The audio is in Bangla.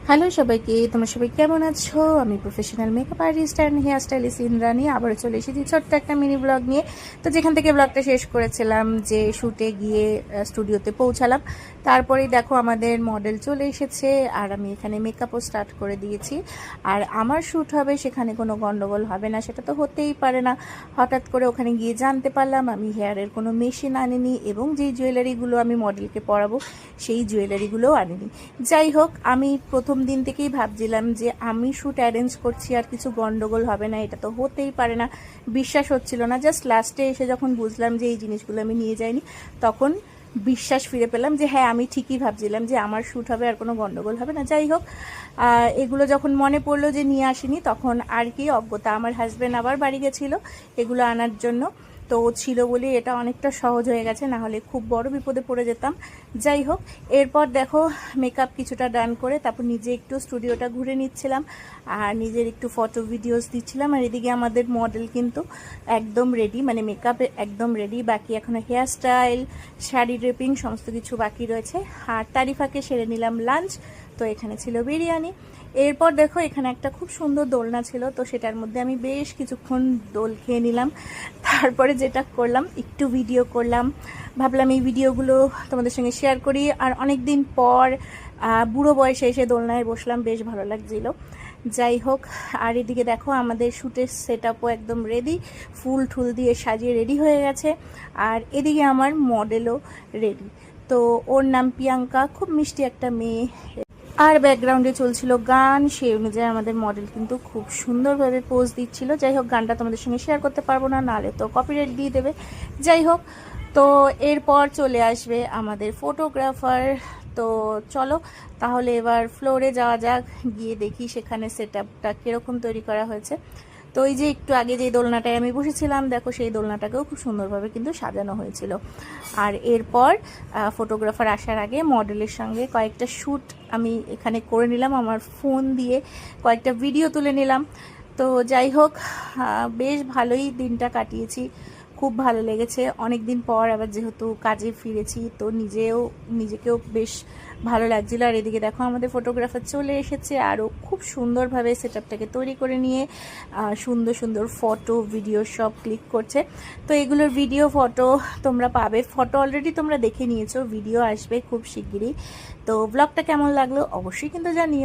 হ্যালো সবাইকে, তোমরা সবাই কেমন আছো? আমি professional makeup artist and hair stylist Indrani আবারও চলে এসেছি ছোট্ট একটা মিনি ব্লগ নিয়ে। তো যেখান থেকে ব্লগটা শেষ করেছিলাম যে শ্যুটে গিয়ে স্টুডিওতে পৌঁছালাম, তারপরেই দেখো আমাদের মডেল চলে এসেছে আর আমি এখানে মেকআপও স্টার্ট করে দিয়েছি। আর আমার শ্যুট হবে, সেখানে কোনো গন্ডগোল হবে না, সেটা তো হতেই পারে না। হঠাৎ করে ওখানে গিয়ে জানতে পারলাম আমি হেয়ারের কোনো মেশিন আনিনি এবং যেই জুয়েলারিগুলো আমি মডেলকে পরাবো সেই জুয়েলারিগুলোও আনিনি। যাই হোক, আমি প্রথম দিন থেকেই ভাবছিলাম যে আমি শ্যুট অ্যারেঞ্জ করছি আর কিছু গন্ডগোল হবে না, এটা তো হতেই পারে না। বিশ্বাস হচ্ছিল না। জাস্ট লাস্টে এসে যখন বুঝলাম যে এই জিনিসগুলো আমি নিয়ে যাইনি, তখন বিশ্বাস ফিরে পেলাম যে হ্যাঁ, আমি ঠিকই ভাবছিলাম যে আমার শ্যুট হবে আর কোনো গন্ডগোল হবে না। যাই হোক, এগুলো যখন মনে পড়লো যে নিয়ে আসিনি, তখন আর কি অজ্ঞতা। আমার হাজব্যান্ড আবার বাড়ি গেছিলো এগুলো আনার জন্য, তো ছিল বলে এটা অনেকটা সহজ হয়ে গেছে, না হলে খুব বড় বিপদে পড়ে যেতাম। যাই হোক, এরপর দেখো মেকআপ কিছুটা ডান করে তারপর নিজে একটু স্টুডিওটা ঘুরে নিচ্ছিলাম আর নিজের একটু ফটো ভিডিওস দিচ্ছিলাম। আর এদিকে আমাদের মডেল কিন্তু একদম রেডি, মানে মেকআপ একদম রেডি, বাকি এখনও হেয়ার স্টাইল, শাড়ি ড্রেপিং সমস্ত কিছু বাকি রয়েছে। আর তারই ফাঁকে সেরে নিলাম লাঞ্চ। তো এখানে ছিল বিরিয়ানি। এরপর দেখো এখানে একটা খুব সুন্দর দোলনা ছিল, তো সেটার মধ্যে আমি বেশ কিছুক্ষণ দোল খেয়ে নিলাম। তারপরে যেটা করলাম, একটু ভিডিও করলাম, ভাবলাম এই ভিডিওগুলো তোমাদের সঙ্গে শেয়ার করি। আর অনেক দিন পর বুড়ো বয়সে এসে দোলনায় বসলাম, বেশ ভালো লাগছিল। যাই হোক, আর এদিকে দেখো আমাদের শ্যুটের সেট আপও একদম রেডি, ফুল ঠুল দিয়ে সাজিয়ে রেডি হয়ে গেছে। আর এদিকে আমার মডেলও রেডি। তো ওর নাম প্রিয়াঙ্কা, খুব মিষ্টি একটা মেয়ে। আর ব্যাকগ্রাউন্ডে চলছিল গান, সেই অনুযায়ী আমাদের মডেল কিন্তু খুব সুন্দরভাবে পোজ দিচ্ছিল। যাই হোক, গানটা তোমাদের সঙ্গে শেয়ার করতে পারবো না, নাহলে তো কপিরাইট দিয়ে দেবে। যাই হোক, তো এরপর চলে আসবে আমাদের ফটোগ্রাফার। তো চলো তাহলে এবার ফ্লোরে যাওয়া যাক, গিয়ে দেখি সেখানে সেট আপটা কীরকম তৈরি করা হয়েছে। তো ওই যে একটু আগে যে দোলনাটায় আমি বসেছিলাম, দেখো সেই দোলনাটাকেও খুব সুন্দরভাবে কিন্তু সাজানো হয়েছিল। আর এরপর ফটোগ্রাফার আসার আগে মডেলের সঙ্গে কয়েকটা শ্যুট আমি এখানে করে নিলাম, আমার ফোন দিয়ে কয়েকটা ভিডিও তুলে নিলাম। তো যাই হোক, বেশ ভালোই দিনটা কাটিয়েছি, খুব ভালো লেগেছে। অনেক দিন পর আবার যেহেতু কাজে ফিরেছি, তো নিজেকেও বেশ ভালো লাগছিল। আর এদিকে দেখো আমাদের ফটোগ্রাফার চলে এসেছে, আরও খুব সুন্দরভাবে সেট আপটাকে তৈরি করে নিয়ে সুন্দর সুন্দর ফটো ভিডিও সব ক্লিক করছে। তো এগুলোর ভিডিও ফটো তোমরা পাবে, ফটো অলরেডি তোমরা দেখে নিয়েছো, ভিডিও আসবে খুব শিগগিরই। তো ব্লগটা কেমন লাগলো অবশ্যই কিন্তু জানিও।